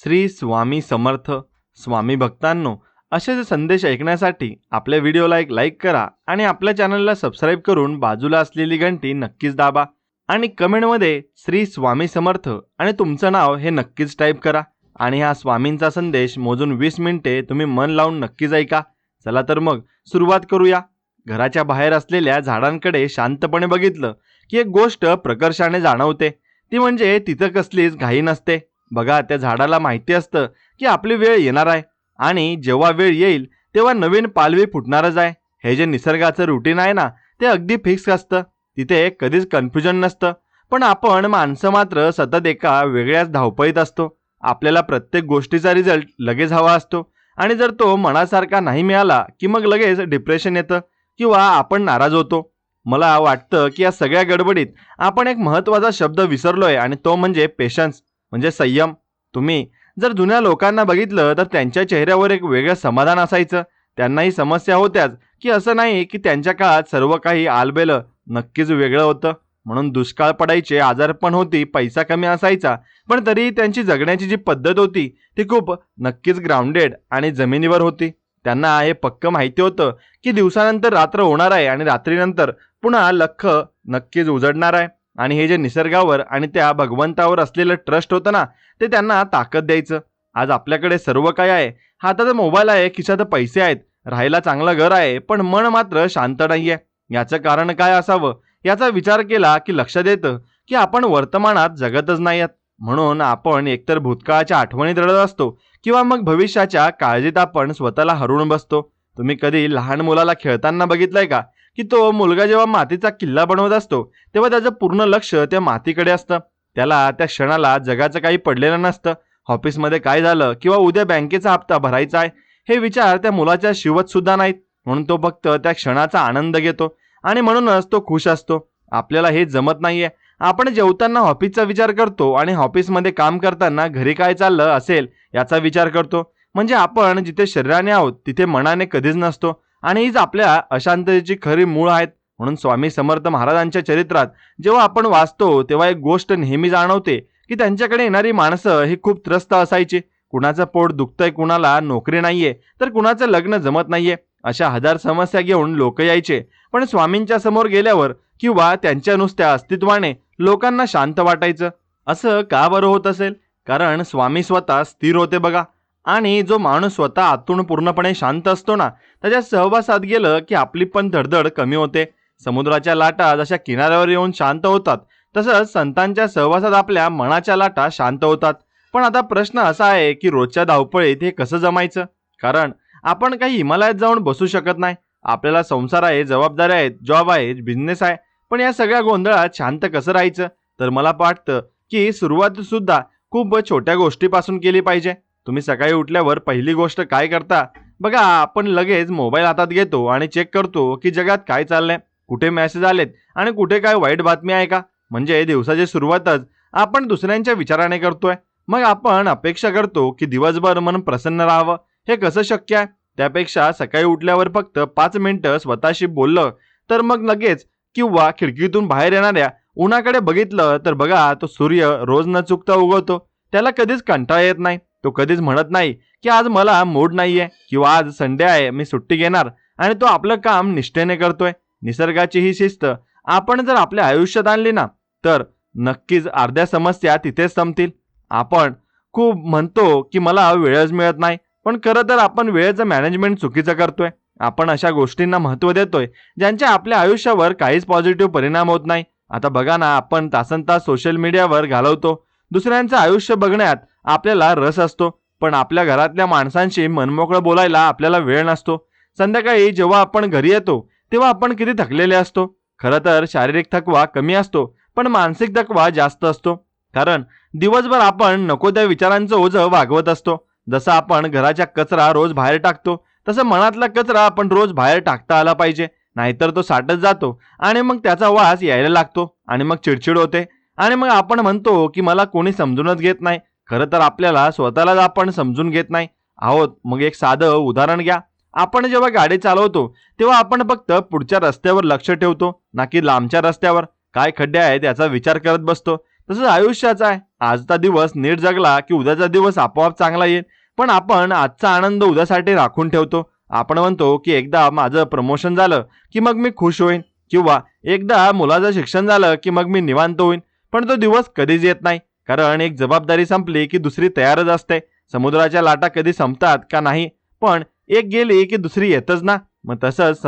श्री स्वामी समर्थ. स्वामी भक्तांनो, असेच संदेश ऐकण्यासाठी आपल्या व्हिडिओला एक लाईक करा आणि आपल्या चॅनलला सबस्क्राईब करून बाजूला असलेली घंटी नक्कीच दाबा आणि कमेंटमध्ये श्री स्वामी समर्थ आणि तुमचं नाव हे नक्कीच टाईप करा. आणि हा स्वामींचा संदेश मोजून 20 मिनिटे तुम्ही मन लावून नक्कीच ऐका. चला तर मग सुरुवात करूया. घराच्या बाहेर असलेल्या झाडांकडे शांतपणे बघितलं की एक गोष्ट प्रकर्षाने जाणवते. ती म्हणजे तिथं कसलीच घाई नसते. बघा, त्या झाडाला माहिती असतं की आपली वेळ येणार आहे आणि जेव्हा वेळ येईल तेव्हा नवीन पालवी फुटणारच आहे. हे जे निसर्गाचं रुटीन आहे ना, ते अगदी फिक्स असतं. तिथे कधीच कन्फ्युजन नसतं. पण आपण माणसं मात्र सतत एका वेगळ्याच धावपळीत असतो. आपल्याला प्रत्येक गोष्टीचा रिझल्ट लगेच हवा असतो आणि जर तो मनासारखा नाही मिळाला की मग लगेच डिप्रेशन येतं किंवा आपण नाराज होतो. मला वाटतं की या सगळ्या गडबडीत आपण एक महत्त्वाचा शब्द विसरलोय आणि तो म्हणजे पेशन्स, म्हणजे संयम. तुम्ही जर जुन्या लोकांना बघितलं तर त्यांच्या चेहऱ्यावर एक वेगळं समाधान असायचं. त्यांनाही समस्या होत्याच की असं नाही की त्यांच्या काळात सर्व काही आलबेलं. नक्कीच वेगळं होतं. म्हणून दुष्काळ पडायचे, आजारपण होती, पैसा कमी असायचा, पण तरी त्यांची जगण्याची जी पद्धत होती ती खूप नक्कीच ग्राउंडेड आणि जमिनीवर होती. त्यांना हे पक्क माहिती होतं की दिवसानंतर रात्र होणार आहे आणि रात्रीनंतर पुन्हा लख नक्कीच उजडणार आहे. आणि हे जे निसर्गावर आणि त्या भगवंतावर असलेलं ट्रस्ट होतं ना, ते त्यांना ताकद द्यायचं. आज आपल्याकडे सर्व काय आहे. हातात मोबाईल आहे, खिशात पैसे आहेत, राहायला चांगलं घर आहे, पण मन मात्र शांत नाहीये. याचं कारण काय असावं याचा विचार केला की लक्षात येतं की आपण वर्तमानात जगतच नाही आहोत. म्हणून आपण एकतर भूतकाळाच्या आठवणीत रडत असतो किंवा मग भविष्याच्या काळजीत आपण स्वतःला हरवून बसतो. तुम्ही कधी लहान मुलाला खेळताना बघितलंय का की तो मुलगा जेव्हा मातीचा किल्ला बनवत असतो तेव्हा त्याचं पूर्ण लक्ष त्या मातीकडे असतं. त्याला त्या क्षणाला जगाचं काही पडलेलं नसतं. ऑफिसमध्ये काय झालं किंवा उद्या बँकेचा हप्ता भरायचा आहे हे विचार त्या मुलाच्या शिवत सुद्धा नाहीत. म्हणून तो फक्त त्या क्षणाचा आनंद घेतो आणि म्हणूनच तो खुश असतो. आपल्याला हे जमत नाहीये. आपण जेवताना ऑफिसचा विचार करतो आणि ऑफिसमध्ये काम करताना घरी काय चाललं असेल याचा विचार करतो. म्हणजे आपण जिथे शरीराने आहोत तिथे मनाने कधीच नसतो आणि हीच आपल्या अशांततेची खरी मूळ आहेत. म्हणून स्वामी समर्थ महाराजांच्या चरित्रात जेव्हा आपण वाचतो तेव्हा एक गोष्ट नेहमी जाणवते की त्यांच्याकडे येणारी माणसं ही खूप त्रस्त असायची. कुणाचं पोट दुखतंय, कुणाला नोकरी नाहीये, तर कुणाचं लग्न जमत नाहीये, अशा हजार समस्या घेऊन लोक यायचे. पण स्वामींच्या समोर गेल्यावर किंवा त्यांच्या नुसत्या अस्तित्वाने लोकांना शांत वाटायचं. असं का बरं होत असेल? कारण स्वामी स्वतः स्थिर होते बघा. आणि जो माणूस स्वतः आतून पूर्णपणे शांत असतो ना, त्याच्या सहवासात गेलं की आपली पण धडधड कमी होते. समुद्राच्या लाटा जशा किनाऱ्यावर येऊन शांत होतात तसंच संतांच्या सहवासात आपल्या मनाच्या लाटा शांत होतात. पण आता प्रश्न असा आहे की रोजच्या धावपळीत हे कसं जमायचं? कारण आपण काही हिमालयात जाऊन बसू शकत नाही. आपल्याला संसार आहे, जबाबदाऱ्या आहेत, जॉब आहे, बिझनेस आहे. पण या सगळ्या गोंधळात शांत कसं राहायचं? तर मला वाटतं की सुरुवात सुद्धा खूप छोट्या गोष्टीपासून केली पाहिजे. तुम्ही सकाळी उठल्यावर पहिली गोष्ट काय करता? बघा, आपण लगेच मोबाईल हातात घेतो आणि चेक करतो की जगात काय चाललंय, कुठे मेसेज आलेत आणि कुठे काय वाईट बातमी आहे का. म्हणजे दिवसाची सुरुवातच आपण दुसऱ्यांच्या विचाराने करतोय. मग आपण अपेक्षा करतो की दिवसभर मन प्रसन्न राहावं. हे कसं शक्य आहे? त्यापेक्षा सकाळी उठल्यावर फक्त 5 मिनिटं स्वतःशी बोललं तर मग लगेच किंवा खिडकीतून बाहेर येणाऱ्या उन्हाकडे बघितलं तर बघा, तो सूर्य रोज न चुकता उगवतो. त्याला कधीच कंटाळा येत नाही. तो कधीच म्हणत नाही की आज मला मूड नाहीये किंवा आज संडे आहे, मी सुट्टी घेणार. आणि तो आपलं काम निष्ठेने करतोय. निसर्गाची ही शिस्त आपण जर आपल्या आयुष्यात आणली ना, तर नक्कीच अर्ध्या समस्या तिथेच संपतील. आपण खूप म्हणतो की मला वेळच मिळत नाही, पण खरं तर आपण वेळेचं मॅनेजमेंट चुकीचं करतोय. आपण अशा गोष्टींना महत्त्व देतोय ज्यांच्या आपल्या आयुष्यावर काहीच पॉझिटिव्ह परिणाम होत नाही. आता बघा ना, आपण तासनतास सोशल मीडियावर घालवतो. दुसऱ्यांचं आयुष्य बघण्यात आपल्याला रस असतो, पण आपल्या घरातल्या माणसांशी मनमोकळं बोलायला आपल्याला वेळ नसतो. संध्याकाळी जेव्हा आपण घरी येतो तेव्हा आपण किती थकलेले असतो. खरं तर शारीरिक थकवा कमी असतो, पण मानसिक थकवा जास्त असतो. कारण दिवसभर आपण नको त्या विचारांचं ओझं वागवत असतो. जसं आपण घराच्या कचरा रोज बाहेर टाकतो तसं मनातला कचरा आपण रोज बाहेर टाकता आला पाहिजे. नाहीतर तो साठत जातो आणि मग त्याचा वास यायला लागतो आणि मग चिडचिड होते आणि मग आपण म्हणतो की मला कोणी समजूनच घेत नाही. खरं तर आपल्याला स्वतःलाच आपण समजून घेत नाही आहोत. मग एक साधं उदाहरण घ्या. आपण जेव्हा गाडी चालवतो तेव्हा आपण फक्त पुढच्या रस्त्यावर लक्ष ठेवतो, ना की लांबच्या रस्त्यावर काय खड्डे आहेत याचा विचार करत बसतो. तसंच आयुष्याचं आहे. आजचा दिवस नीट जगला की उद्याचा दिवस आपोआप चांगला येईल. पण आपण आजचा आनंद उद्यासाठी राखून ठेवतो. आपण म्हणतो की एकदा माझं प्रमोशन झालं की मग मी खुश होईन, किंवा एकदा मुलाचं शिक्षण झालं की मग मी निवांत होईन. पण तो दिवस कधीच येत नाही, कारण एक जबाबदारी संपली की दुसरी तयारच असते. समुद्राच्या लाटा कधी संपतात का नाही, पण एक गेली की दुसरी येतच ना. मग तसंच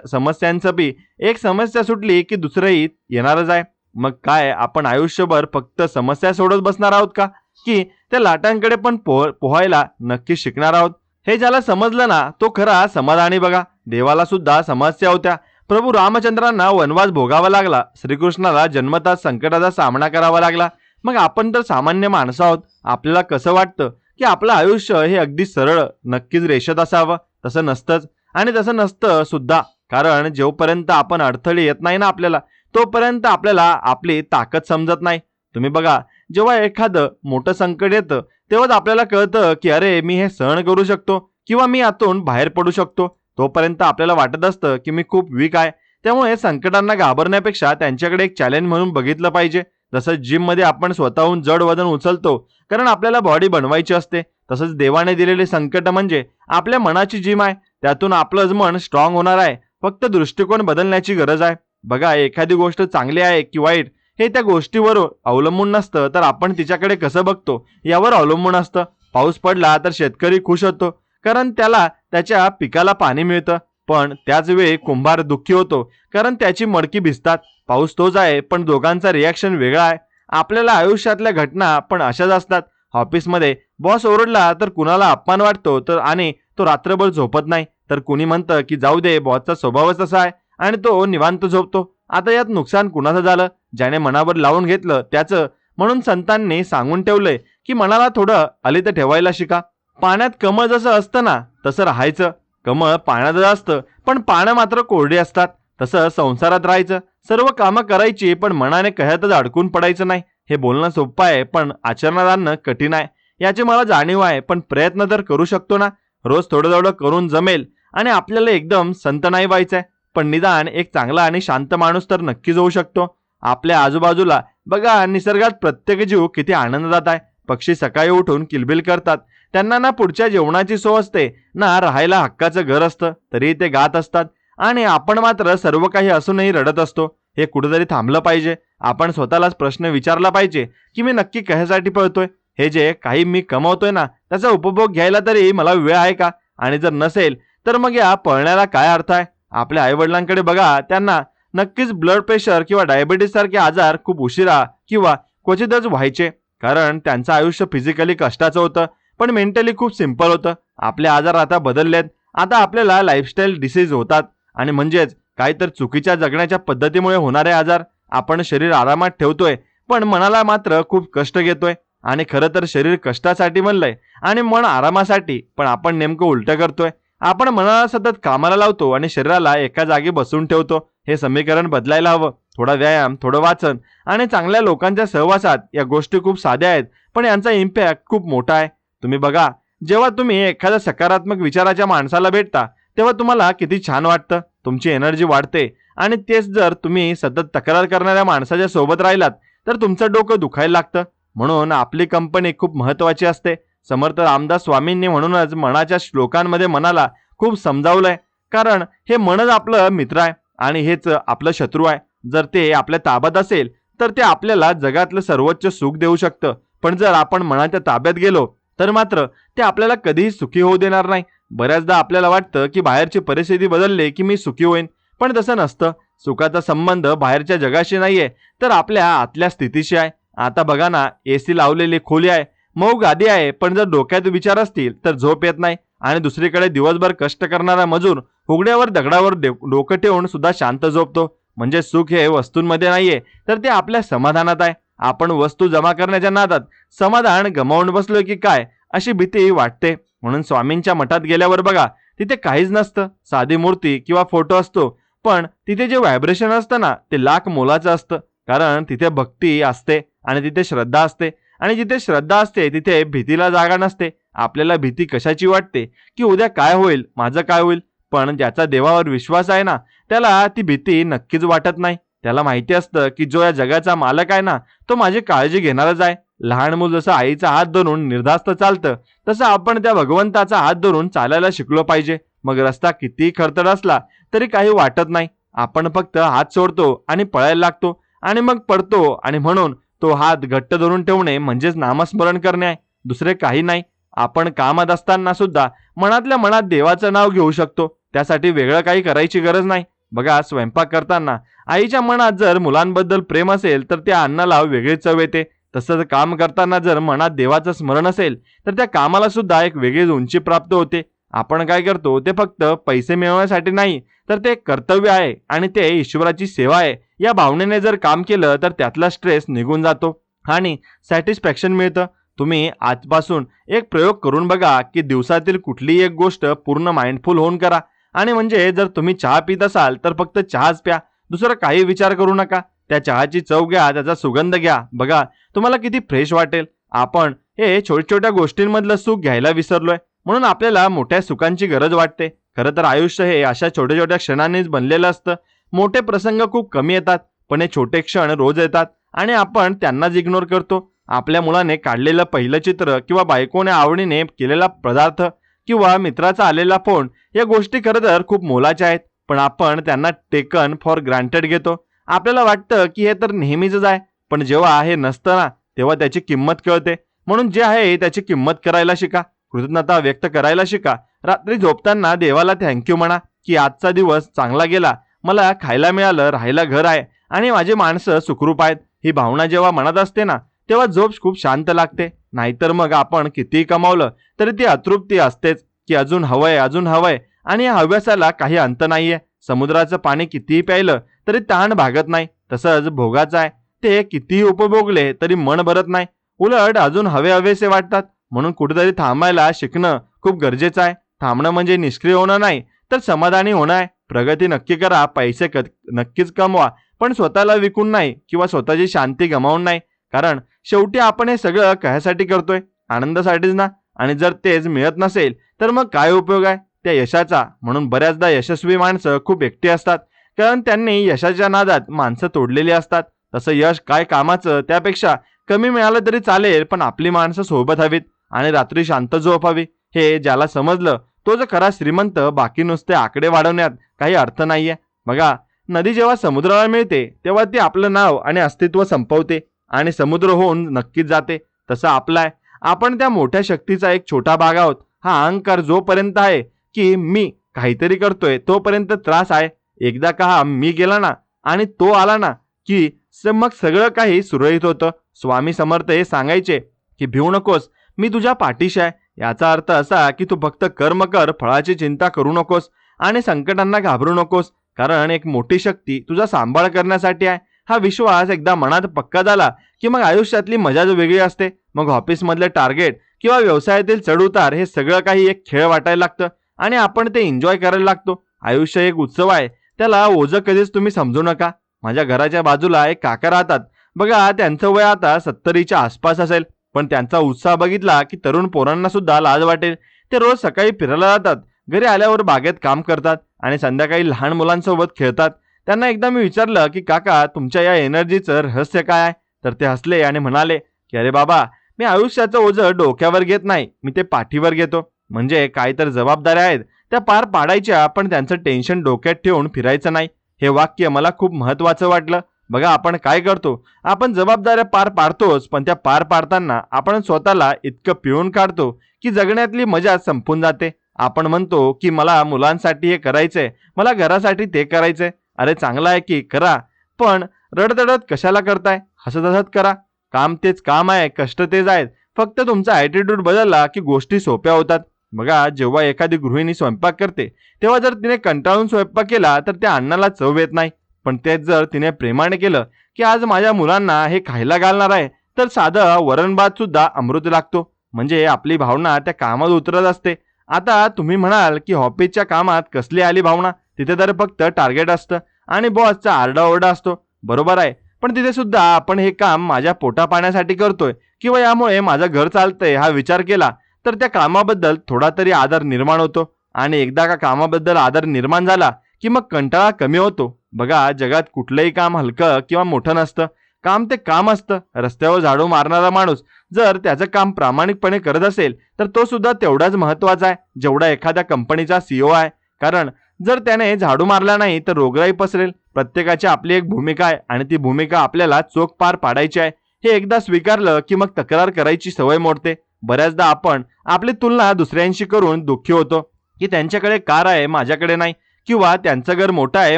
समस्यांचं बी एक समस्या सुटली की दुसरंही येणारच आहे. मग काय आपण आयुष्यभर फक्त समस्या सोडत बसणार आहोत का, की त्या लाटांकडे पण पोहायला नक्की शिकणार आहोत? हे ज्याला समजलं ना तो खरा समाधानी. बघा, देवाला सुद्धा समस्या होत्या. प्रभू रामचंद्रांना वनवास भोगावा लागला, श्रीकृष्णाला जन्मतः संकटाचा सामना करावा लागला. मग आपण तर सामान्य माणसं आहोत. आपल्याला कसं वाटतं की आपलं आयुष्य हे अगदी सरळ नक्कीच रेषेत असावं? तसं नसतंच, आणि तसं नसतं सुद्धा. कारण जोपर्यंत आपण अडथळे येत नाही ना आपल्याला, तोपर्यंत आपल्याला आपली ताकद समजत नाही. तुम्ही बघा, जेव्हा एखादं मोठं संकट येतं तेव्हाच आपल्याला कळतं की अरे मी हे सहन करू शकतो, किंवा मी यातून बाहेर पडू शकतो. तोपर्यंत आपल्याला वाटत असतं की मी खूप वीक आहे. त्यामुळे संकटांना घाबरण्यापेक्षा त्यांच्याकडे एक चॅलेंज म्हणून बघितलं पाहिजे. जसं जिम मध्ये आपण स्वतःहून जड वजन उचलतो कारण आपल्याला बॉडी बनवायची असते, तसंच देवाने दिलेले संकट म्हणजे आपल्या मनाची जिम आहे. त्यातून आपलंच मन स्ट्रॉंग होणार आहे. फक्त दृष्टिकोन बदलण्याची गरज आहे. बघा, एखादी गोष्ट चांगली आहे की वाईट हे त्या गोष्टीवर अवलंबून नसतं, तर आपण तिच्याकडे कसं बघतो यावर अवलंबून असतं. पाऊस पडला तर शेतकरी खुश होतो, कारण त्याला त्याच्या पिकाला पाणी मिळतं. पण त्याच वेळी कुंभार दुःखी होतो, कारण त्याची मडकी भिजतात. पाऊस तोच आहे, पण दोघांचा रिॲक्शन वेगळा आहे. आपल्याला आयुष्यातल्या घटना पण अशाच असतात. ऑफिसमध्ये बॉस ओरडला तर कुणाला अपमान वाटतो, आणि तो रात्रभर झोपत नाही. तर कुणी म्हणतं की जाऊ दे, बॉसचा स्वभावच तसा आहे, आणि तो निवांत झोपतो. आता यात नुकसान कुणाचं झालं? ज्याने मनावर लावून घेतलं त्याचं. म्हणून संतांनी सांगून ठेवलंय की मनाला थोडं अलित ठेवायला शिका. पाण्यात कमळ जसं असतं ना तसं राहायचं. कमळ पाण्यात असतं, पण पानं मात्र कोरडी असतात. तसं संसारात राहायचं, सर्व कामं करायची, पण मनाने कह्यातच अडकून पडायचं नाही. हे बोलणं सोपं आहे, पण आचरणात आणणं कठीण आहे. याची मला जाणीव आहे, पण प्रयत्न तर करू शकतो ना. रोज थोडं थोडं करून जमेल. आणि आपल्याला एकदम संत नाही व्हायचंय, पण निदान एक चांगला आणि शांत माणूस तर नक्कीच होऊ शकतो. आपल्या आजूबाजूला बघा, निसर्गात प्रत्येक जीव किती आनंदात आहे. पक्षी सकाळी उठून किलबिल करतात. त्यांना ना पुढच्या जेवणाची सोय असते, ना राहायला हक्काचं घर असतं, तरी ते गात असतात. आणि आपण मात्र सर्व काही असूनही रडत असतो. हे कुठेतरी थांबलं पाहिजे. आपण स्वतःलाच प्रश्न विचारला पाहिजे की मी नक्की कशासाठी पळतोय? हे जे काही मी कमवतोय ना त्याचा उपभोग घ्यायला तरी मला वेळ आहे का? आणि जर नसेल तर मग या पळण्याला काय अर्थ आहे? आपल्या आईवडिलांकडे बघा, त्यांना नक्कीच ब्लड प्रेशर किंवा डायबिटीस सारखे आजार खूप उशिरा किंवा क्वचितच व्हायचे, कारण त्यांचं आयुष्य फिजिकली कष्टाचं होतं, पण मेंटली खूप सिंपल होतं. आपले आजार आता बदललेत. आता आपल्याला लाईफस्टाईल डिसीज होतात, आणि म्हणजेच काहीतर चुकीच्या जगण्याच्या पद्धतीमुळे होणारे आजार. आपण शरीर आरामात ठेवतोय, पण मनाला मात्र खूप कष्ट घेतोय. आणि खरं तर शरीर कष्टासाठी बनलंय आणि मन आरामासाठी, पण आपण नेमकं उलटं करतोय. आपण मनाला सतत कामाला लावतो आणि शरीराला एका जागी बसून ठेवतो. हे समीकरण बदलायला हवं. थोडा व्यायाम, थोडं वाचन आणि चांगल्या लोकांच्या सहवासात. या गोष्टी खूप साध्या आहेत, पण यांचा इम्पॅक्ट खूप मोठा आहे. तुम्ही बघा, जेव्हा तुम्ही एखाद्या सकारात्मक विचाराच्या माणसाला भेटता तेव्हा तुम्हाला किती छान वाटतं, तुमची एनर्जी वाढते. आणि तेच जर तुम्ही सतत तक्रार करणाऱ्या माणसाच्या सोबत राहिलात तर तुमचं डोकं दुखायला लागतं. म्हणून आपली कंपनी खूप महत्वाची असते. समर्थ रामदास स्वामींनी म्हणूनच मनाच्या श्लोकांमध्ये मनाला खूप समजावलंय, कारण हे मनच आपलं मित्र आहे आणि हेच आपलं शत्रू आहे. जर ते आपल्या ताब्यात असेल तर ते आपल्याला जगातलं सर्वोच्च सुख देऊ शकतं, पण जर आपण मनाच्या ताब्यात गेलो तर मात्र ते आपल्याला कधीही सुखी होऊ देणार नाही. बऱ्याचदा आपल्याला वाटतं की बाहेरची परिस्थिती बदलली की मी सुखी होईन, पण तसं नसतं. सुखाचा संबंध बाहेरच्या जगाशी नाहीये, तर आपल्या आतल्या स्थितीशी आहे. आता बघा ना, एसी लावलेली खोली आहे, मऊ गादी आहे, पण जर डोक्यात विचार असतील तर झोप येत नाही. आणि दुसरीकडे दिवसभर कष्ट करणारा मजूर उघड्यावर दगडावर डोकं ठेवून सुद्धा शांत झोपतो. म्हणजे सुख हे वस्तूंमध्ये नाहीये, तर ते आपल्या समाधानात आहे. आपण वस्तू जमा करण्याच्या नादात समाधान गमावून बसलोय की काय, अशी भीती वाटते. म्हणून स्वामींच्या मठात गेल्यावर बघा, तिथे काहीच नसतं. साधी मूर्ती किंवा फोटो असतो, पण तिथे जे व्हायब्रेशन असतं ना ते लाख मोलाचं असतं. कारण तिथे भक्ती असते आणि तिथे श्रद्धा असते, आणि जिथे श्रद्धा असते तिथे भीतीला जागा नसते. आपल्याला भीती कशाची वाटते की उद्या काय होईल, माझं काय होईल, पण ज्याचा देवावर विश्वास आहे ना त्याला ती भीती नक्कीच वाटत नाही. त्याला माहिती असतं की जो या जगाचा मालक आहे ना तो माझी काळजी घेणारच आहे. लहान मूल जसं आईचा हात धरून निर्धास्त चालतं, तसं आपण त्या भगवंताचा हात धरून चालायला शिकलो पाहिजे. मग रस्ता किती खडतर असला तरी काही वाटत नाही. आपण फक्त हात सोडतो आणि पळायला लागतो आणि मग पडतो. आणि म्हणून तो हात घट्ट धरून ठेवणे म्हणजेच नामस्मरण करणे आहे, दुसरे काही नाही. आपण कामात असताना सुद्धा मनातल्या मनात देवाचं नाव घेऊ शकतो. त्यासाठी वेगळं काही करायची गरज नाही. बघा, स्वयंपाक करताना आईच्या मनात जर मुलांबद्दल प्रेम असेल तर त्या अन्नाला वेगळी चव येते. तसंच काम करताना जर मनात देवाचं स्मरण असेल तर त्या कामाला सुद्धा एक वेगळीच उंची प्राप्त होते. आपण काय करतो ते फक्त पैसे मिळवण्यासाठी नाही, तर ते कर्तव्य आहे आणि ते ईश्वराची सेवा आहे या भावनेने जर काम केलं तर त्यातला स्ट्रेस निघून जातो आणि सॅटिस्फॅक्शन मिळतं. तुम्ही आजपासून एक प्रयोग करून बघा की दिवसातील कुठलीही एक गोष्ट पूर्ण माइंडफुल होऊन करा. आणि म्हणजे जर तुम्ही चहा पित असाल तर फक्त चहाच प्या, दुसरं काही विचार करू नका. त्या चहाची चव घ्या, त्याचा सुगंध घ्या, बघा तुम्हाला किती फ्रेश वाटेल. आपण हे छोट्या छोट्या गोष्टींमधलं सुख घ्यायला विसरलोय, म्हणून आपल्याला मोठ्या सुखांची गरज वाटते. खरं तर आयुष्य हे अशा छोट्या छोट्या क्षणांनीच बनलेलं असतं. मोठे प्रसंग खूप कमी येतात, पण हे छोटे क्षण रोज येतात आणि आपण त्यांनाच इग्नोर करतो. आपल्या मुलाने काढलेलं पहिलं चित्र किंवा बायकोने आवडीने केलेला पदार्थ किंवा मित्राचा आलेला फोन, या गोष्टी खरं तर खूप मोलाच्या आहेत, पण आपण त्यांना टेकन फॉर ग्रांटेड घेतो. आपल्याला वाटतं की हे तर नेहमीच आहे, पण जेव्हा हे नसतं ना तेव्हा त्याची किंमत कळते. म्हणून जे आहे त्याची किंमत करायला शिका, कृतज्ञता व्यक्त करायला शिका. रात्री झोपताना देवाला थँक्यू म्हणा की आजचा दिवस चांगला गेला, मला खायला मिळालं, राहायला घर आहे आणि माझी माणसं सुखरूप आहेत. ही भावना जेव्हा मनात असते ना तेव्हा झोप खूप शांत लागते. नाहीतर मग आपण कितीही कमावलं तरी ती अतृप्ती असतेच की अजून हवंय, अजून हवंय, आणि या हव्यासाला काही अंत नाहीये. समुद्राचं पाणी कितीही प्यायलं तरी तहान भागत नाही. तसंच भोगाचं आहे, ते कितीही उपभोगले तरी मन भरत नाही, उलट अजून हवे हवेसे वाटतात. म्हणून कुठेतरी थांबायला शिकणं खूप गरजेचं आहे. थांबणं म्हणजे निष्क्रिय होणं नाही, तर समाधानी होणं आहे. प्रगती नक्की करा, पैसे नक्कीच कमवा, पण स्वतःला विकून नाही किंवा स्वतःची शांती गमावून नाही. कारण शेवटी आपण हे सगळं कशासाठी करतोय? आनंदासाठीच ना. आणि जर तेच मिळत नसेल तर मग काय उपयोग आहे त्या यशाचा? म्हणून बऱ्याचदा यशस्वी माणसं खूप एकटी असतात, कारण त्यांनी यशाच्या नादात माणसं तोडलेली असतात. तसं यश काय कामाचं, त्यापेक्षा कमी मिळालं तरी चालेल, पण आपली माणसं सोबत हवीत आणि रात्री शांत झोपावी. हे ज्याला समजलं तो जो खरा श्रीमंत. बाकी नुसते आकडे वाढवण्यात काही अर्थ नाहीये. बघा, नदी जेव्हा समुद्राला मिळते तेव्हा ती आपलं नाव आणि अस्तित्व संपवते आणि समुद्र होऊन नक्कीच जाते. तसं आपला आहे, आपण त्या मोठ्या शक्तीचा एक छोटा भाग आहोत. हा अहंकार जोपर्यंत आहे की मी काहीतरी करतोय तोपर्यंत त्रास आहे. एकदा का हा मी गेला ना आणि तो आला ना की मग सगळं काही सुरळीत होतं. स्वामी समर्थ हे सांगायचे की भिवू नकोस, मी तुझ्या पाठीशी आहे. याचा अर्थ असा की तू फक्त कर्म कर, फळाची चिंता करू नकोस आणि संकटांना घाबरू नकोस, कारण एक मोठी शक्ती तुझा सांभाळ करण्यासाठी आहे. हा विश्वास एकदा मनात पक्का झाला की मग आयुष्यातली मजाच वेगळी असते. मग ऑफिसमधले टार्गेट किंवा व्यवसायातील चढउतार हे सगळं काही एक खेळ वाटायला लागतं आणि आपण ते एन्जॉय करायला लागतो. आयुष्य एक उत्सव आहे, त्याला ओझं कधीच तुम्ही समजू नका. माझ्या घराच्या बाजूला एक काका राहतात. बघा, त्यांचं वय आता 70च्या आसपास असेल, पण त्यांचा उत्साह बघितला की तरुण पोरांना सुद्धा लाज वाटेल. ते रोज सकाळी फिरायला जातात, घरी आल्यावर बागेत काम करतात आणि संध्याकाळी लहान मुलांसोबत खेळतात. त्यांना एकदा मी विचारलं की काका, तुमच्या या एनर्जीचं रहस्य काय आहे? तर ते हसले आणि म्हणाले की अरे बाबा, मी आयुष्याचं ओझं डोक्यावर घेत नाही, मी ते पाठीवर घेतो. म्हणजे काय तर जबाबदाऱ्या आहेत त्या पार पाडायच्या, पण त्यांचं टेन्शन डोक्यात ठेवून फिरायचं नाही. हे वाक्य मला खूप महत्वाचं वाटलं. बघा, आपण काय करतो, आपण जबाबदाऱ्या पार पाडतोच, पण त्या पार पाडताना आपण स्वतःला इतकं पिळून काढतो की जगण्यातली मजा संपून जाते. आपण म्हणतो की मला मुलांसाठी हे करायचंय, मला घरासाठी ते करायचंय. अरे चांगलं आहे की करा, पण रडतडत कशाला करताय? हसत हसत करा. काम तेच काम आहे, कष्ट तेच आहेत. फक्त तुमचा ॲटिट्यूड बदलला की गोष्टी सोप्या होतात. बघा, जेव्हा एखादी गृहिणी स्वयंपाक करते तेव्हा जर तिने कंटाळून स्वयंपाक केला तर त्या अन्नाला चव येत नाही. पण तेच जर तिने प्रेमाने केलं की आज माझ्या मुलांना हे खायला घालणार आहे, तर साधं वरण भात सुद्धा अमृत लागतो. म्हणजे आपली भावना त्या कामात उतरत असते. आता तुम्ही म्हणाल की ऑफिसच्या कामात कसली आली भावना? तिथे तर फक्त टार्गेट असतं आणि बॉसचा आरडाओरडा असतो. बरोबर आहे, पण तिथे सुद्धा आपण हे काम माझ्या पोटा पाण्यासाठी करतोय किंवा यामुळे माझं घर चालतंय हा विचार केला तर त्या कामाबद्दल थोडा तरी आदर निर्माण होतो. आणि एकदा का कामाबद्दल आदर निर्माण झाला की मग कंटाळा कमी होतो. बघा, जगात कुठलंही काम हलकं किंवा मोठं नसतं. काम ते काम असतं. रस्त्यावर झाडू मारणारा माणूस जर त्याचं काम प्रामाणिकपणे करत असेल तर तो सुद्धा तेवढाच महत्त्वाचा आहे जेवढा एखाद्या कंपनीचा CEO आहे. कारण जर त्याने झाडू मारला नाही तर रोगराई पसरेल. प्रत्येकाची आपली एक भूमिका आहे आणि ती भूमिका आपल्याला चोख पार पाडायची आहे. हे एकदा स्वीकारलं की मग तक्रार करायची सवय मोडते. बऱ्याचदा आपण आपली तुलना दुसऱ्यांशी करून दुःखी होतो की त्यांच्याकडे कार आहे माझ्याकडे नाही, किंवा त्यांचं घर मोठं आहे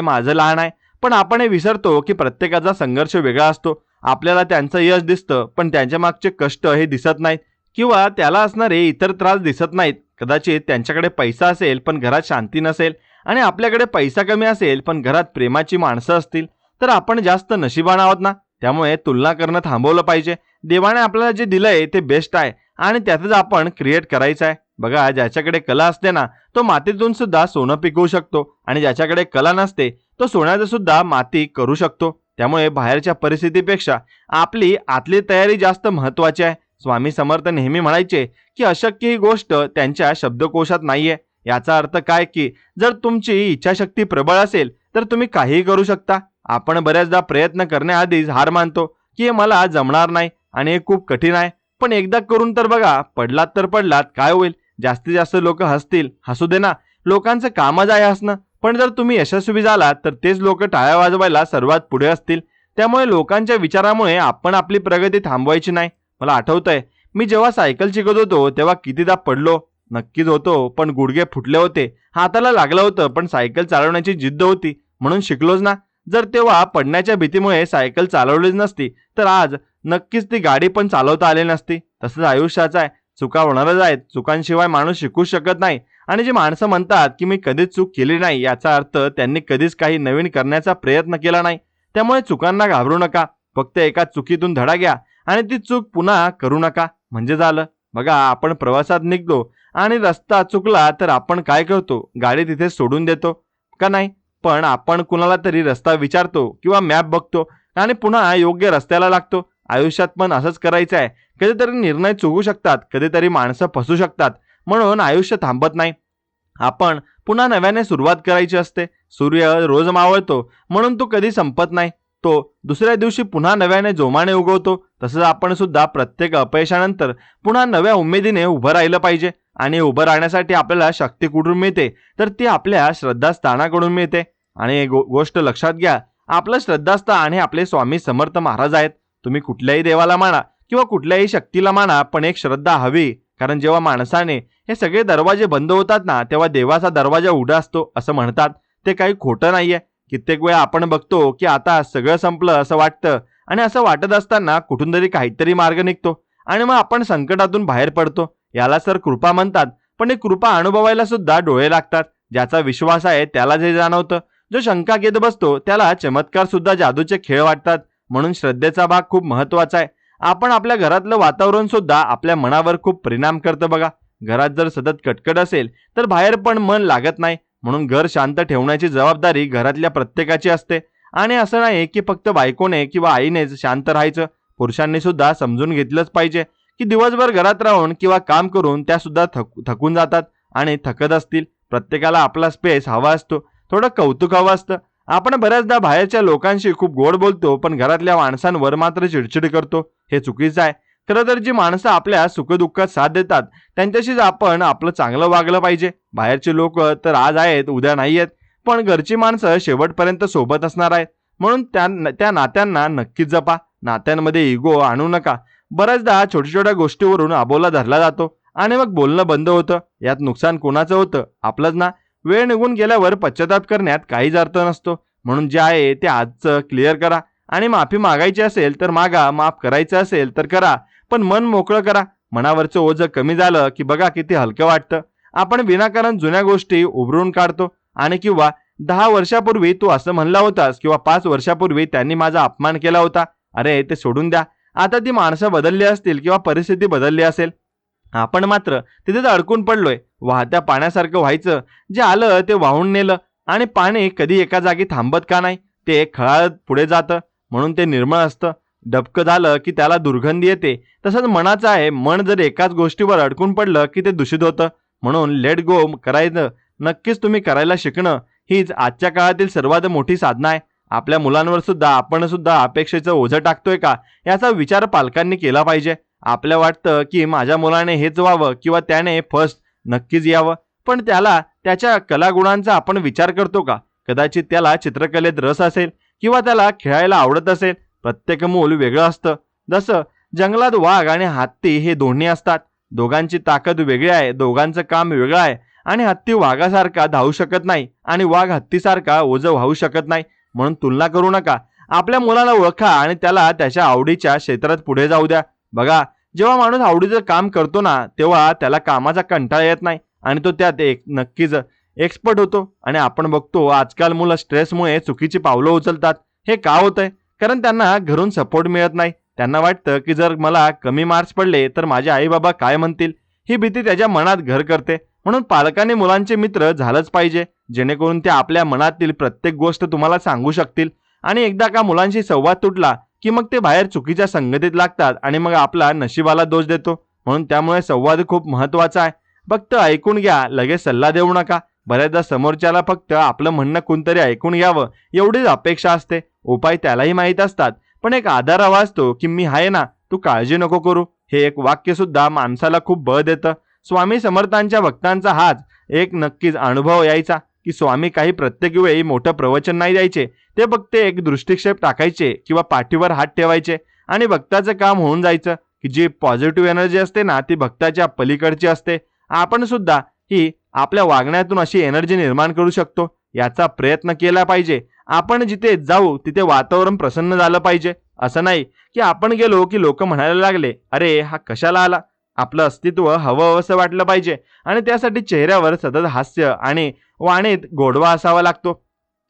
माझं लहान आहे. पण आपण हे विसरतो की प्रत्येकाचा संघर्ष वेगळा असतो. आपल्याला त्यांचं यश दिसतं पण त्यांच्या मागचे कष्ट हे दिसत नाहीत, किंवा त्याला असणारे इतर त्रास दिसत नाहीत. कदाचित त्यांच्याकडे पैसा असेल पण घरात शांती नसेल, आणि आपल्याकडे पैसा कमी असेल पण घरात प्रेमाची माणसं असतील, तर आपण जास्त नशिबान आहोत ना. त्यामुळे तुलना करणं थांबवलं पाहिजे. देवाने आपल्याला जे दिलंय ते बेस्ट आहे आणि त्यातच आपण क्रिएट करायचं आहे. बघा, ज्याच्याकडे कला असते ना तो मातीतून सुद्धा सोनं पिकवू शकतो, आणि ज्याच्याकडे कला नसते तो सोन्याचं सुद्धा माती करू शकतो. त्यामुळे बाहेरच्या परिस्थितीपेक्षा आपली आतली तयारी जास्त महत्त्वाची आहे. स्वामी समर्थ नेहमी म्हणायचे की अशक्य ही गोष्ट त्यांच्या शब्दकोशात नाहीये. याचा अर्थ काय की जर तुमची इच्छाशक्ती प्रबळ असेल तर तुम्ही काहीही करू शकता. आपण बऱ्याचदा प्रयत्न करण्याआधीच हार मानतो की हे मला जमणार नाही आणि हे खूप कठीण आहे. पण एकदा करून तर बघा, पडलात तर पडलात, काय होईल? जास्तीत जास्त लोक हसतील, हसू दे ना, लोकांचं कामच आहे हसणं. पण जर तुम्ही यशस्वी झालात तर तेच लोक टाळ्या वाजवायला सर्वात पुढे असतील. त्यामुळे लोकांच्या विचारामुळे आपण आपली प्रगती थांबवायची नाही. मला आठवतंय, मी जेव्हा सायकल शिकत होतो तेव्हा कितीदा पडलो. नक्कीच होतो, पण गुडघे फुटले होते, हाताला लागलं होतं, पण सायकल चालवण्याची जिद्द होती म्हणून शिकलोच ना. जर तेव्हा पडण्याच्या भीतीमुळे सायकल चालवलीच नसती तर आज नक्कीच ती गाडी पण चालवता आली नसती. तसंच आयुष्याचं आहे, चुका होणारच आहेत. चुकांशिवाय माणूस शिकू शकत नाही. आणि जी माणसं म्हणतात की मी कधीच चूक केली नाही, याचा अर्थ त्यांनी कधीच काही नवीन करण्याचा प्रयत्न केला नाही. त्यामुळे चुकांना घाबरू नका. फक्त एका चुकीतून धडा घ्या आणि ती चूक पुन्हा करू नका, म्हणजे झालं. बघा, आपण प्रवासात निघतो आणि रस्ता चुकला तर आपण काय करतो? गाडी तिथे सोडून देतो का नाही? पण आपण कुणाला तरी रस्ता विचारतो किंवा मॅप बघतो आणि पुन्हा योग्य रस्त्याला लागतो. आयुष्यात पण असंच करायचं आहे. कधीतरी निर्णय चुकू शकतात, कधीतरी माणसं फसू शकतात, म्हणून आयुष्य थांबत नाही. आपण पुन्हा नव्याने सुरुवात करायची असते. सूर्य रोज मावळतो म्हणून तो कधी संपत नाही, तो दुसऱ्या दिवशी पुन्हा नव्याने जोमाने उगवतो. तसंच आपण सुद्धा प्रत्येक अपयशानंतर पुन्हा नव्या उमेदीने उभं राहिलं पाहिजे. आणि उभं राहण्यासाठी आपल्याला शक्ती कुठून मिळते? तर ती आपल्या श्रद्धास्थानाकडून मिळते. आणि एक गोष्ट लक्षात घ्या, आपलं श्रद्धास्थान आणि आपले स्वामी समर्थ महाराज आहेत. तुम्ही कुठल्याही देवाला माना किंवा कुठल्याही शक्तीला माना, पण एक श्रद्धा हवी. कारण जेव्हा माणसाने हे सगळे दरवाजे बंद होतात ना, तेव्हा देवाचा दरवाजा उघडा असतो असं म्हणतात. ते काही खोटं नाहीये. कित्येक वेळा आपण बघतो की आता सगळं संपलं असं वाटतं, आणि असं वाटत असताना कुठून तरी काहीतरी मार्ग निघतो आणि मग आपण संकटातून बाहेर पडतो. याला सर कृपा म्हणतात. पण ही कृपा अनुभवायला सुद्धा डोळे लागतात. ज्याचा विश्वास आहे त्याला जे जाणवतं. जो शंका घेत बसतो त्याला चमत्कार सुद्धा जादूचे खेळ वाटतात. म्हणून श्रद्धेचा भाग खूप महत्वाचा आहे. आपण आपल्या घरातलं वातावरण सुद्धा आपल्या मनावर खूप परिणाम करतं बघा. घरात जर सतत कटकट असेल तर बाहेर पण मन लागत नाही. म्हणून घर शांत ठेवण्याची जबाबदारी घरातल्या प्रत्येकाची असते. आणि असं नाही की फक्त बायकोने किंवा आईनेच शांत राहायचं. पुरुषांनी सुद्धा समजून घेतलंच पाहिजे की दिवसभर घरात राहून किंवा काम करून त्या सुद्धा थकून जातात आणि थकत असतील. प्रत्येकाला आपला स्पेस हवा असतो, थोडं कौतुक हवं असतं. आपण बऱ्याचदा बाहेरच्या लोकांशी खूप गोड बोलतो पण घरातल्या माणसांवर मात्र चिडचिड करतो. हे चुकीचं आहे. खरं तर जी माणसं आपल्या सुखदुःखात साथ देतात त्यांच्याशीच आपण आपलं चांगलं वागलं पाहिजे. बाहेरचे लोक तर आज आहेत उद्या नाही आहेत, पण घरची माणसं शेवटपर्यंत सोबत असणार आहेत. म्हणून त्या नात्यांना नक्कीच जपा. नात्यांमध्ये इगो आणू नका. बऱ्याचदा छोट्या छोट्या गोष्टीवरून अबोला धरला जातो आणि मग बोलणं बंद होतं. यात नुकसान कोणाचं होतं? आपलंच ना. वेळ निघून गेल्यावर पश्चाताप करण्यात काहीच अर्थ नसतो. म्हणून जे आहे ते आजचं क्लिअर करा. आणि माफी मागायची असेल तर मागा, माफ करायचं असेल तर करा, पण मन मोकळं करा. मनावरचं ओझं कमी झालं की बघा किती हलकं वाटतं. आपण विनाकारण जुन्या गोष्टी उभरून काढतो आणि किंवा 10 वर्षापूर्वी तू असं म्हणला होतास किंवा 5 वर्षापूर्वी त्यांनी माझा अपमान केला होता, अरे ते सोडून द्या. आता ती माणसं बदलली असतील किंवा परिस्थिती बदलली असेल, आपण मात्र तिथेच अडकून पडलोय. वाहत्या पाण्यासारखं व्हायचं, जे आलं ते वाहून नेलं. आणि पाणी कधी एका जागी थांबत का नाही? ते खळाळत पुढे जातं म्हणून ते निर्मळ असतं. डबकं झालं की त्याला दुर्गंधी येते. तसंच मनाचं आहे, मन जर एकाच गोष्टीवर अडकून पडलं की ते दूषित होतं. म्हणून लेट गो करायचं नक्कीच तुम्ही करायला शिकणं हीच आजच्या काळातील सर्वात मोठी साधना आहे. आपल्या मुलांवर सुद्धा आपण सुद्धा अपेक्षेचं ओझं टाकतोय का, याचा विचार पालकांनी केला पाहिजे. आपल्या वाटतं की माझ्या मुलाने हेच व्हावं किंवा त्याने फर्स्ट नक्कीच यावं, पण त्याला त्याच्या कलागुणांचा आपण विचार करतो का? कदाचित त्याला चित्रकलेत रस असेल किंवा त्याला खेळायला आवडत असेल. प्रत्येक मूल वेगळं असतं. जसं जंगलात वाघ आणि हत्ती हे दोन्ही असतात. दोघांची ताकद वेगळी आहे, दोघांचं काम वेगळं आहे. आणि हत्ती वाघासारखा धावू शकत नाही आणि वाघ हत्तीसारखा ओझं वाहू शकत नाही. म्हणून तुलना करू नका. आपल्या मुलाला ओळखा आणि त्याला त्याच्या आवडीच्या क्षेत्रात पुढे जाऊ द्या. बघा, जेव्हा माणूस आवडीचं काम करतो ना, तेव्हा त्याला कामाचा कंटाळा येत नाही आणि तो त्यात नक्कीच एक्सपर्ट होतो. आणि आपण बघतो आजकाल मुलं स्ट्रेसमुळे चुकीची पावलं उचलतात. हे का होतंय? कारण त्यांना घरून सपोर्ट मिळत नाही. त्यांना वाटतं की जर मला कमी मार्क्स पडले तर माझे आई बाबा काय म्हणतील, ही भीती त्याच्या मनात घर करते. म्हणून पालकांनी मुलांचे मित्र झालंच पाहिजे, जेणेकरून ते आपल्या मनातील प्रत्येक गोष्ट तुम्हाला सांगू शकतील. आणि एकदा का मुलांशी संवाद तुटला की मग ते बाहेर चुकीच्या संगतीत लागतात आणि मग आपला नशिबाला दोष देतो. म्हणून त्यामुळे संवाद खूप महत्त्वाचा आहे. फक्त ऐकून घ्या, लगेच सल्ला देऊ नका. बऱ्याचदा समोरच्याला फक्त आपलं म्हणणं कोणतरी ऐकून घ्यावं एवढीच अपेक्षा असते. उपाय त्यालाही माहीत असतात, पण एक आधार हवा असतो की मी आहे ना, तू काळजी नको करू. हे एक वाक्य सुद्धा माणसाला खूप बळ देतं. स्वामी समर्थांच्या भक्तांचा हाच एक नक्कीच अनुभव यायचा की स्वामी काही प्रत्येक वेळी मोठं प्रवचन नाही द्यायचे. ते फक्त एक दृष्टिक्षेप टाकायचे किंवा पाठीवर हात ठेवायचे आणि भक्ताचं काम होऊन जायचं. की जी पॉझिटिव्ह एनर्जी असते ना, ती भक्ताच्या पलीकडची असते. आपण सुद्धा ही आपल्या वागण्यातून अशी एनर्जी निर्माण करू शकतो. याचा प्रयत्न केला पाहिजे. आपण जिथे जाऊ तिथे वातावरण प्रसन्न झालं पाहिजे. असं नाही की आपण गेलो की लोक म्हणायला लागले, अरे हा कशाला आला. आपलं अस्तित्व हवं असं वाटलं पाहिजे आणि त्यासाठी चेहऱ्यावर सतत हास्य आणि वाणीत गोडवा असावा लागतो.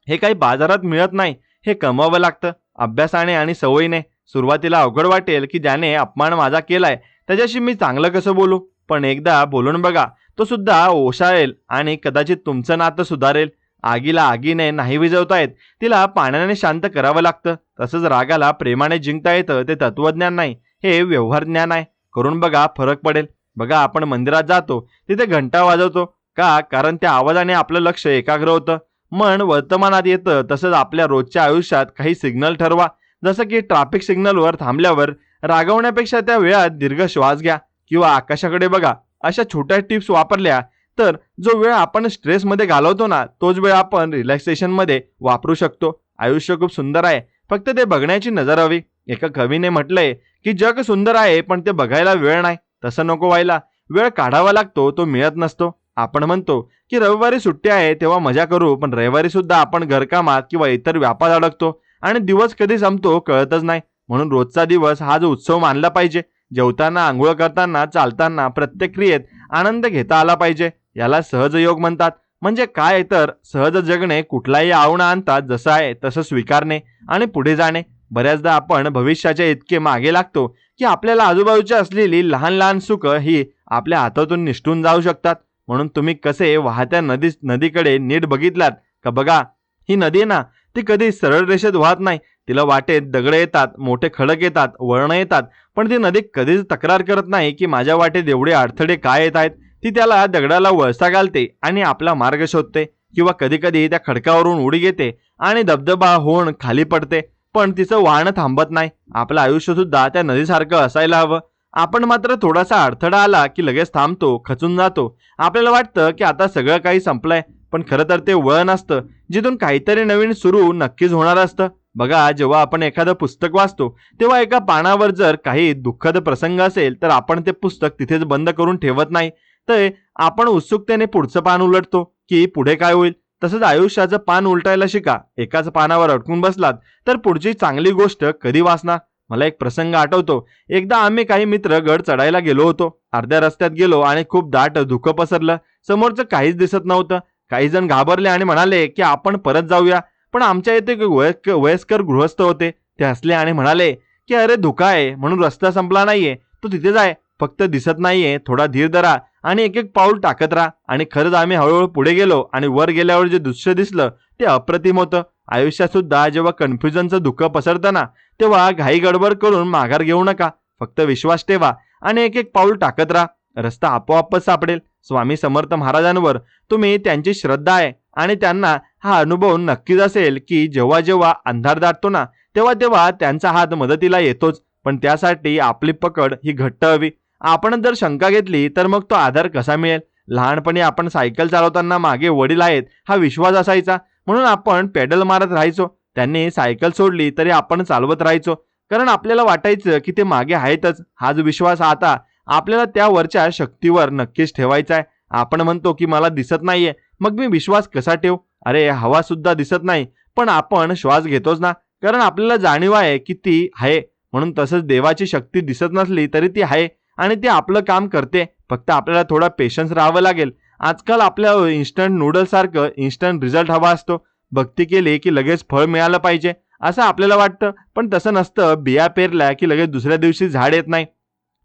हे काही बाजारात मिळत नाही, हे कमवावं लागतं अभ्यासाने आणि सवयीने. सुरुवातीला अवघड वाटेल की ज्याने अपमान माझा केलाय त्याच्याशी मी चांगलं कसं बोलू, पण एकदा बोलून बघा, तो सुद्धा ओशाळेल आणि कदाचित तुमचं नातं सुधारेल. आगीला आगीने नाही विझवता येत, तिला पाण्याने शांत करावं लागतं. तसंच रागाला प्रेमाने जिंकता येतं. ते तत्वज्ञान नाही, हे व्यवहार ज्ञान आहे. करून बघा, फरक पडेल. बघा, आपण मंदिरात जातो, तिथे घंटा वाजवतो का? कारण त्या आवाजाने आपलं लक्ष एकाग्र होतं, मन वर्तमानात येतं. तसंच आपल्या रोजच्या आयुष्यात काही सिग्नल ठरवा. जसं की ट्रॅफिक सिग्नलवर थांबल्यावर रागवण्यापेक्षा त्या वेळात दीर्घ श्वास घ्या किंवा आकाशाकडे बघा. अशा छोट्या टिप्स वापरल्या तर जो वेळ आपण स्ट्रेसमध्ये घालवतो ना, तोच वेळ आपण रिलॅक्सेशनमध्ये वापरू शकतो. आयुष्य खूप सुंदर आहे, फक्त ते बघण्याची नजर हवी. एका कवीने म्हटलंय की जग सुंदर आहे पण ते बघायला वेळ नाही. तसं नको व्हायला. वेळ काढावा लागतो, तो मिळत नसतो. आपण म्हणतो की रविवारी सुट्टी आहे तेव्हा मजा करू, पण रविवारी सुद्धा आपण घरकामात किंवा इतर व्यापात अडकतो आणि दिवस कधी संपतो कळतच नाही. म्हणून रोजचा दिवस हा जो उत्सव मानला पाहिजे. जेवताना, आंघोळ करताना, चालताना प्रत्येक क्रियेत आनंद घेता आला पाहिजे. याला सहज योग म्हणतात. म्हणजे काय तर सहज जगणे, कुठलाही आव्हान आणतात जसं आहे तसं स्वीकारणे आणि पुढे जाणे. बऱ्याचदा आपण भविष्याच्या इतके मागे लागतो की आपल्याला आजूबाजूच्या असलेली लहान लहान सुख ही आपल्या हातातून निसटून जाऊ शकतात. म्हणून तुम्ही कसे वाहत्या नदीकडे नीट बघितलात का? बघा, ही नदी ना, ती कधी सरळ रेषेत वाहत नाही. तिला वाटेत दगड येतात, मोठे खडक येतात, वळणं येतात, पण ती नदी कधीच तक्रार करत नाही की माझ्या वाटेत एवढे अडथळे काय येत आहेत. ती त्याला दगडाला वळसा घालते आणि आपला मार्ग शोधते. किंवा कधी कधी त्या खडकावरून उडी घेते आणि धबधबा होऊन खाली पडते, पण तिचं वाहन थांबत नाही. आपलं आयुष्य सुद्धा त्या नदीसारखं असायला हवं. आपण मात्र थोडासा अडथळा आला की लगेच थांबतो, खचून जातो. आपल्याला वाटतं की आता सगळं काही संपलंय, पण खरं तर ते वळण असतं जिथून काहीतरी नवीन सुरू नक्कीच होणार असतं. बघा, जेव्हा आपण एखादं पुस्तक वाचतो तेव्हा एका पानावर जर काही दुःखद प्रसंग असेल तर आपण ते पुस्तक तिथेच बंद करून ठेवत नाही, तर आपण उत्सुकतेने पुढचं पान उलटतो की पुढे काय होईल. तसंच आयुष्याचं पान उलटायला शिका. एकाच पानावर अडकून बसलात तर पुढची चांगली गोष्ट कधी वाचणार. मला एक प्रसंग आठवतो. एकदा आम्ही काही मित्र गड चढायला गेलो होतो. अर्ध्या रस्त्यात गेलो आणि खूप दाट धुकं पसरलं. समोरचं काहीच दिसत नव्हतं. काही जण घाबरले आणि म्हणाले की आपण परत जाऊया, पण आमच्या इथे एक वयस्कर गृहस्थ होते. ते हसले आणि म्हणाले की अरे, धुका आहे म्हणून रस्ता संपला नाहीये, तो तिथेच आहे, फक्त दिसत नाहीये. थोडा धीर धरा आणि एक एक पाऊल टाकत राहा. आणि खरंच आम्ही हळूहळू पुढे गेलो आणि वर गेल्यावर जे दृश्य दिसलं ते अप्रतिम होतं. आयुष्यात सुद्धा जेव्हा कन्फ्युजनचं धुकं पसरतं ना, तेव्हा घाई गडबड करून माघार घेऊ नका. फक्त विश्वास ठेवा आणि एक एक पाऊल टाकत राहा. रस्ता आपोआपच सापडेल. स्वामी समर्थ महाराजांवर तुम्ही त्यांची श्रद्धा आहे आणि त्यांना हा अनुभव नक्कीच असेल की जेव्हा जेव्हा अंधार दाटतो ना, तेव्हा तेव्हा त्यांचा हात मदतीला येतोच, पण त्यासाठी आपली पकड ही घट्ट हवी. आपण जर शंका घेतली तर मग तो आधार कसा मिळेल? लहानपणी आपण सायकल चालवताना मागे वडील आहेत हा विश्वास असायचा, म्हणून आपण पेडल मारत राहायचो. त्यांनी सायकल सोडली तरी आपण चालवत राहायचो, कारण आपल्याला वाटायचं की ते मागे आहेतच. हाच विश्वास आता आपल्याला त्या वरच्या शक्तीवर नक्कीच ठेवायचा आहे. आपण म्हणतो की मला दिसत नाहीये, मग मी विश्वास कसा ठेवू? अरे हवा सुद्धा दिसत नाही, पण आपण श्वास घेतोच ना, कारण आपल्याला जाणीव आहे की ती आहे. म्हणून तसंच देवाची शक्ती दिसत नसली तरी ती आहे आणि ती आपलं काम करते. फक्त आपल्याला थोडा पेशन्स राहावं लागेल. आजकाल आपल्या इन्स्टंट नूडल्स सारखं इन्स्टंट रिझल्ट हवा असतो. भक्ती केली की लगेच फळ मिळालं पाहिजे असं आपल्याला वाटतं, पण तसं नसतं. बिया पेरल्या की लगेच दुसऱ्या दिवशी झाड येत नाही.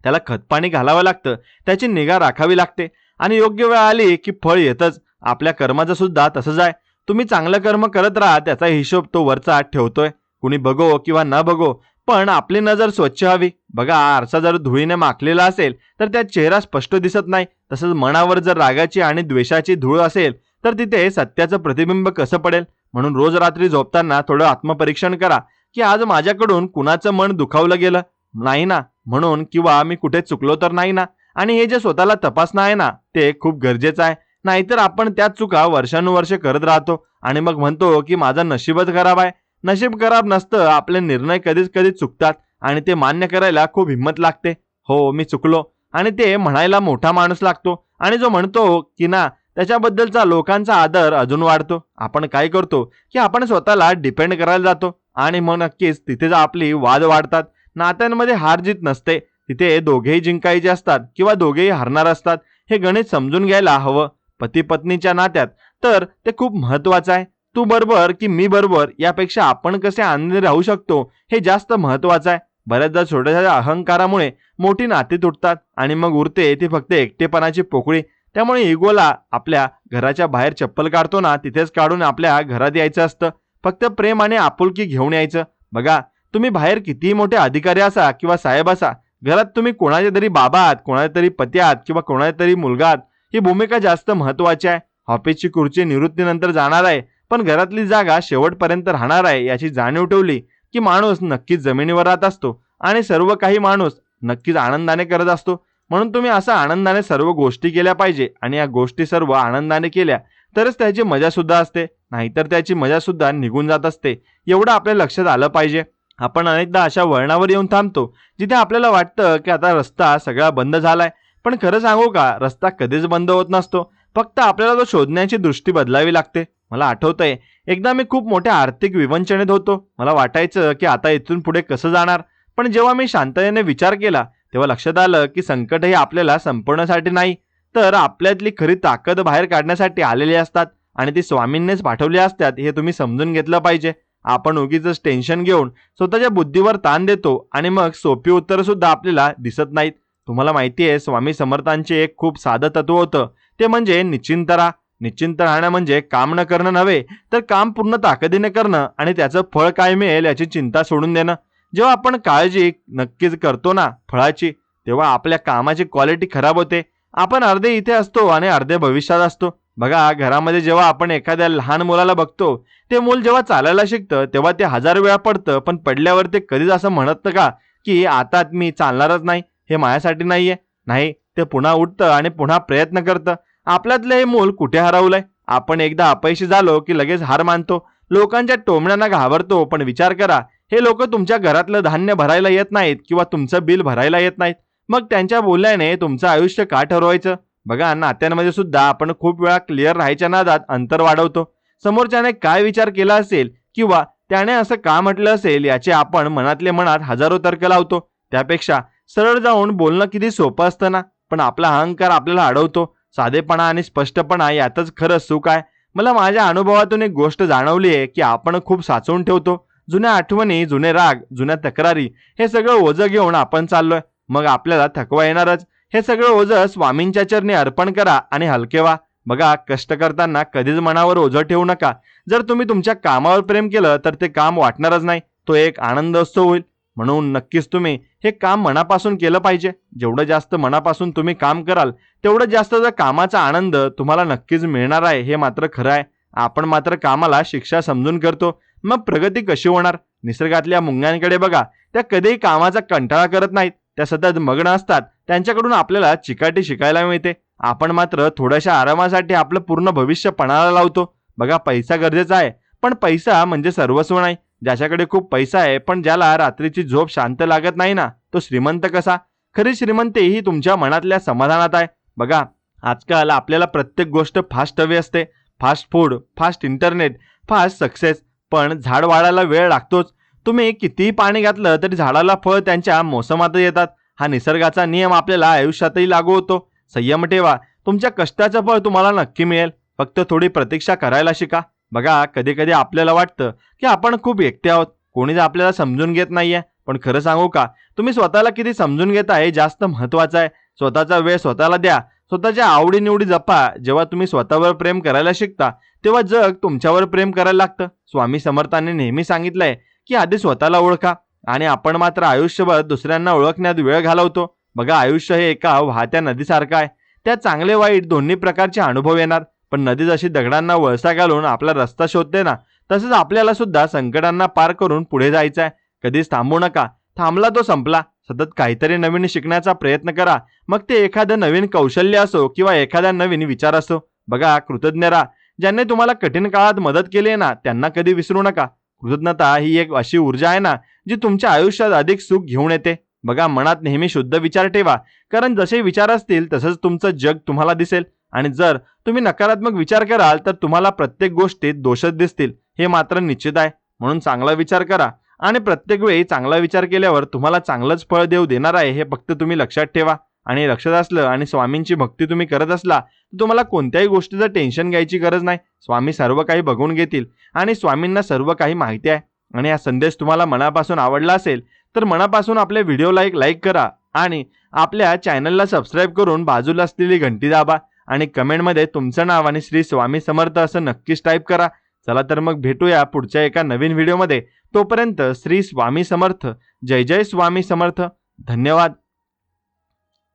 त्याला खतपाणी घालावं लागतं, त्याची निगा राखावी लागते आणि योग्य वेळ आली की फळ येतच. आपल्या कर्माचं सुद्धा तसंच आहे. तुम्ही चांगलं कर्म करत राहा, त्याचा हिशोब तो वरचा ठेवतोय. कुणी बघो किंवा न बघो, पण आपली नजर स्वच्छ हवी. बघा, आरसा जर धुळीने माखलेला असेल तर त्यात चेहरा स्पष्ट दिसत नाही. तसंच मनावर जर रागाची आणि द्वेषाची धूळ असेल तर तिथे सत्याचं प्रतिबिंब कसं पडेल? म्हणून रोज रात्री झोपताना थोडं आत्मपरीक्षण करा की आज माझ्याकडून कुणाचं मन दुखावलं गेलं नाही ना, म्हणून किंवा मी कुठे चुकलो तर नाही ना. आणि हे जे स्वतःला तपासणं आहे ना, ते खूप गरजेचं आहे. नाहीतर आपण त्याच चुका वर्षानुवर्षे करत राहतो आणि मग म्हणतो की माझं नशीबच खराब आहे. नशीब खराब नसतं, आपले निर्णय कधीच कधीच चुकतात आणि ते मान्य करायला खूप हिंमत लागते. हो मी चुकलो, आणि ते म्हणायला मोठा माणूस लागतो. आणि जो म्हणतो की ना, त्याच्याबद्दलचा लोकांचा आदर अजून वाढतो. आपण काय करतो की आपण स्वतःला डिपेंड करायला जातो आणि मग नक्कीच तिथेच आपली वाद वाढतात. नात्यांमध्ये हार जीत नसते, तिथे दोघेही जिंकायचे असतात किंवा दोघेही हारणार असतात. हे गणित समजून घ्यायला हवं. पती पत्नीच्या नात्यात तर ते खूप महत्वाचं आहे. तू बरोबर की मी बरोबर यापेक्षा आपण कसे आनंदी राहू शकतो हे जास्त महत्वाचं आहे. बऱ्याचदा छोट्याशा अहंकारामुळे मोठी नाती तुटतात आणि मग उरते ती फक्त एकटेपणाची पोकळी. त्यामुळे इगोला आपल्या घराच्या बाहेर चप्पल काढतो ना, तिथेच काढून आपल्या घरात यायचं असतं. फक्त प्रेम आणि आपुलकी घेऊन यायचं. बघा, तुम्ही बाहेर कितीही मोठे अधिकारी असा किंवा साहेब असा, घरात तुम्ही कोणाचे तरी बाबा आहात, कोणाचे तरी पती आहात किंवा कोणाचे तरी मुलगा आहात. ही भूमिका जास्त महत्वाची आहे. ऑफिसची खुर्ची निवृत्तीनंतर जाणार आहे, पण घरातली जागा शेवटपर्यंत राहणार आहे याची जाणीव ठेवली की माणूस नक्कीच जमिनीवर राहत असतो आणि सर्व काही माणूस नक्कीच आनंदाने करत असतो. म्हणून तुम्ही असं आनंदाने सर्व गोष्टी केल्या पाहिजे आणि या गोष्टी सर्व आनंदाने केल्या तरच त्याची मजा सुद्धा असते, नाहीतर त्याची मजा सुद्धा निघून जात असते. एवढं आपल्या लक्षात आलं पाहिजे. आपण अनेकदा अशा वळणावर येऊन थांबतो जिथे आपल्याला वाटतं की आता रस्ता सगळा बंद झालाय, पण खरं सांगू का, रस्ता कधीच बंद होत नसतो. फक्त आपल्याला तो शोधण्याची दृष्टी बदलावी लागते. मला आठवतंय, एकदा मी खूप मोठ्या आर्थिक विवंचनेत होतो. मला वाटायचं की आता इथून पुढे कसं जाणार, पण जेव्हा मी शांततेने विचार केला तेव्हा लक्षात आलं की संकट हे आपल्याला संपवण्यासाठी नाही, तर आपल्यातली खरी ताकद बाहेर काढण्यासाठी आलेली असतात आणि ती स्वामींनीच पाठवली असतात. हे तुम्ही समजून घेतलं पाहिजे. आपण उगीच टेन्शन घेऊन स्वतःच्या बुद्धीवर ताण देतो आणि मग सोपी उत्तरं सुद्धा आपल्याला दिसत नाहीत. तुम्हाला माहिती आहे, स्वामी समर्थांचे एक खूप साधं तत्व होतं, ते म्हणजे निश्चिंत राहा. निश्चिंत राहणं म्हणजे काम न करणं नव्हे, तर काम पूर्ण ताकदीने करणं आणि त्याचं फळ काय मिळेल याची चिंता सोडून देणं. जेव्हा आपण काळजी नक्कीच करतो ना फळाची, तेव्हा आपल्या कामाची क्वालिटी खराब होते. आपण अर्धे इथे असतो आणि अर्धे भविष्यात असतो. बघा, घरामध्ये जेव्हा आपण एखाद्या लहान मुलाला बघतो, ते मूल जेव्हा चालायला शिकतं तेव्हा ते 1000 वेळा पडतं, पण पडल्यावर ते कधीच असं म्हणत का की आता मी चालणारच नाही, हे माझ्यासाठी नाहीये. नाही, ते पुन्हा उठतं आणि पुन्हा प्रयत्न करतं. आपल्यातलं हे मूल कुठे हरवलंय? आपण एकदा अपयशी झालो की लगेच हार मानतो, लोकांच्या टोमण्यांना घाबरतो. पण विचार करा, हे लोक तुमच्या घरातलं धान्य भरायला येत नाहीत किंवा तुमचं बिल भरायला येत नाहीत, मग त्यांच्या बोलण्याने तुमचं आयुष्य का ठरवायचं? बघा, नात्यांमध्ये सुद्धा आपण खूप वेळा क्लिअर राहायच्या नादात अंतर वाढवतो. समोरच्याने काय विचार केला असेल किंवा त्याने असं का म्हटलं असेल याचे आपण मनातले मनात हजारो तर्क लावतो. त्यापेक्षा सरळ जाऊन बोलणं किती सोपं असतं ना, पण आपला अहंकार आपल्याला अडवतो. साधेपणा आणि स्पष्टपणा यातच खरं सुख आहे. मला माझ्या अनुभवातून एक गोष्ट जाणवली आहे की आपण खूप साचवून ठेवतो. जुन्या आठवणी, जुने राग, जुन्या तक्रारी, हे सगळं ओझं घेऊन आपण चाललोय. मग आपल्याला थकवा येणारच. हे सगळं ओझं स्वामींच्या चरणी अर्पण करा आणि हलके व्हा. बघा, कष्ट करताना कधीच मनावर ओझं ठेवू नका. जर तुम्ही तुमच्या कामावर प्रेम केलं तर ते काम वाटणारच नाही, तो एक आनंद असतो होईल. म्हणून नक्कीच तुम्ही हे काम मनापासून केलं पाहिजे. जेवढं जास्त मनापासून तुम्ही काम कराल तेवढं जास्त कामाचा आनंद तुम्हाला नक्कीच मिळणार आहे, हे मात्र खरं आहे. आपण मात्र कामाला शिक्षा समजून करतो, मग प्रगती कशी होणार? निसर्गातल्या मुंग्यांकडे बघा, त्या कधीही कामाचा कंटाळा करत नाहीत, त्या सतत मग्न असतात. त्यांच्याकडून आपल्याला चिकाटी शिकायला मिळते. आपण मात्र थोड्याशा आरामासाठी आपलं पूर्ण भविष्य पणाला लावतो. बघा, पैसा गरजेचा आहे, पण पैसा म्हणजे सर्वस्व नाही. ज्याच्याकडे खूप पैसा आहे पण ज्याला रात्रीची झोप शांत लागत नाही ना, तो श्रीमंत कसा? खरी श्रीमंती ही तुमच्या मनातल्या समाधानात आहे. बघा, आजकाल आपल्याला प्रत्येक गोष्ट फास्ट हवी असते. Fast food, fast internet, fast success. पण झाड वाढायला वेळ लागतोच. तुम्ही कितीही पाणी घातलं तरी झाडाला फळ त्यांच्या मोसमात येतात. हा निसर्गाचा नियम आपल्याला आयुष्यातही लागू होतो. संयम ठेवा, तुमच्या कष्टाचं फळ तुम्हाला नक्की मिळेल. फक्त थोडी प्रतीक्षा करायला शिका. बघा, कधी कधी आपल्याला वाटतं की आपण खूप एकटे आहोत, कोणीच आपल्याला समजून घेत नाहीये. पण खरं सांगू का, तुम्ही स्वतःला किती समजून घेताय जास्त महत्वाचं आहे. स्वतःचा वेळ स्वतःला द्या, स्वतःच्या आवडीनिवडी जपा. जेव्हा तुम्ही स्वतःवर प्रेम करायला शिकता तेव्हा जग तुमच्यावर प्रेम करायला लागतं. स्वामी समर्थांनी नेहमी सांगितलंय की आधी स्वतःला ओळखा, आणि आपण मात्र आयुष्यभर दुसऱ्यांना ओळखण्यात वेळ घालवतो. बघा, आयुष्य हे एका वाहत्या नदीसारखं आहे. त्यात चांगले वाईट दोन्ही प्रकारचे अनुभव येणार. पण नदी जशी दगडांना वळसा घालून आपला रस्ता शोधते ना, तसंच आपल्याला सुद्धा संकटांना पार करून पुढे जायचं आहे. कधीच थांबू नका. थांबला तो संपला. सतत काहीतरी नवीन शिकण्याचा प्रयत्न करा. मग ते एखादं नवीन कौशल्य असो किंवा एखादा नवीन विचार असो. बघा, कृतज्ञ राहा. ज्यांनी तुम्हाला कठीण काळात मदत केली आहे ना, त्यांना कधी विसरू नका. कृतज्ञता ही एक अशी ऊर्जा आहे ना, जी तुमच्या आयुष्यात अधिक सुख घेऊन येते. बघा, मनात नेहमी शुद्ध विचार ठेवा, कारण जसे विचार असतील तसंच तुमचं जग तुम्हाला दिसेल. आणि जर तुम्ही नकारात्मक विचार कराल तर तुम्हाला प्रत्येक गोष्टीत दोषच दिसतील, हे मात्र निश्चित आहे. म्हणून चांगला विचार करा, आणि प्रत्येक वेळी चांगला विचार केल्यावर तुम्हाला चांगलंच फळ देव देणार आहे, हे फक्त तुम्ही लक्षात ठेवा. आणि लक्षात असलं आणि स्वामींची भक्ती तुम्ही करत असला तर तुम्हाला कोणत्याही गोष्टीचं टेन्शन घ्यायची गरज नाही. स्वामी सर्व काही बघून घेतील, आणि स्वामींना सर्व काही माहिती आहे. आणि हा संदेश तुम्हाला मनापासून आवडला असेल तर मनापासून आपल्या व्हिडिओला एक लाईक करा, आणि आपल्या चॅनलला सबस्क्राईब करून बाजूला असलेली घंटी दाबा, आणि कमेंटमध्ये तुमचं नाव आणि श्री स्वामी समर्थ असं नक्कीच टाईप करा. चला तर मग भेटूया पुढच्या एका नवीन व्हिडिओमध्ये. तोपर्यंत श्री स्वामी समर्थ. जय जय स्वामी समर्थ. धन्यवाद.